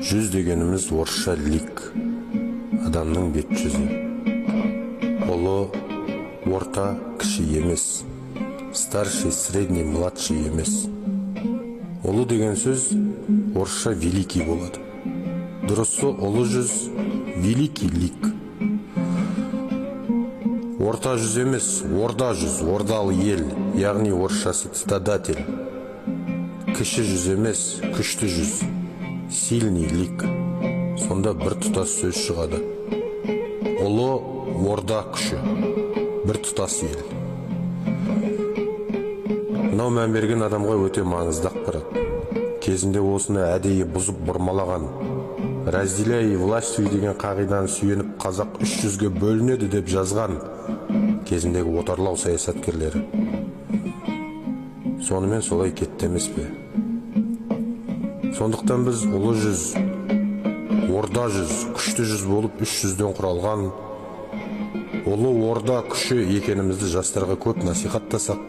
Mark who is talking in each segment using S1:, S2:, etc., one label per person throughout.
S1: Жүз дегеніміз орысша лик, адамның бет жүзі. Ұлы, орта, кіші емес, старший, средний, младший емес. Ұлы деген сөз орысша великий болады. Дұрысы ұлы жүз, великий лик. Орта жүз емес, орда жүз, ордалы ел, яғни орысшасы цитадатель. Кіші жүз емес, күшті жүз, сильный лик. Сонда бір тұтас сөз шығады. Ұлы, орда күші, бір тұтас ел. Мынау мән берген адамға өте маңызды ақпарат. Кезінде осыны әдейі бұзып бұрмалаған, разделяй и властвуй деген қағиданы сүйеніп қазақ 300-ге бөлінеді деп жазған кезіндегі отарлау саясаткерлері. Сонымен солай кетті емес пе? Сондықтан біз ұлы жүз, орда жүз, күшті жүз болып 300-ден құралған ұлы орда күші екенімізді жастарға көп насихаттасақ,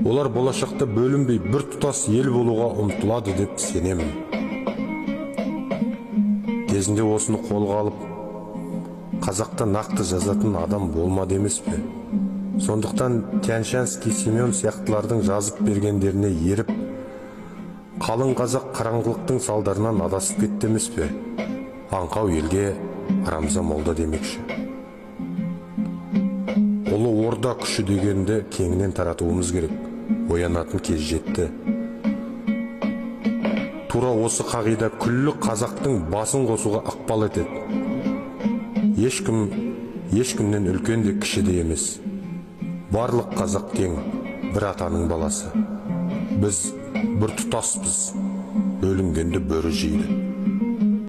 S1: олар болашақта бөлінбей бір тұтас ел болуға ұмтылады деп сенемін. Кезінде осыны қолға алып, қазақта нақты жазатын адам болмады емес пе? Сондықтан Тянь-Шаньский Семен сияқтылардың жазып бергендеріне еріп, қалың қазақ қараңғылықтың салдарынан адасып кетті емес пе? Аңқау елге арамза молда демекші. Ұлы орда күші дегенді кеңінен таратуымыз керек. Оянатын кез жетті. Тура осы қағида күллі қазақтың басын қосуға ықпал етеді. Ешкімнен үлкен де кіші де емес. Барлық қазақ тең, бір атаның баласы. Біз бір тұтаспыз, бөлінгенде бөрі жейді.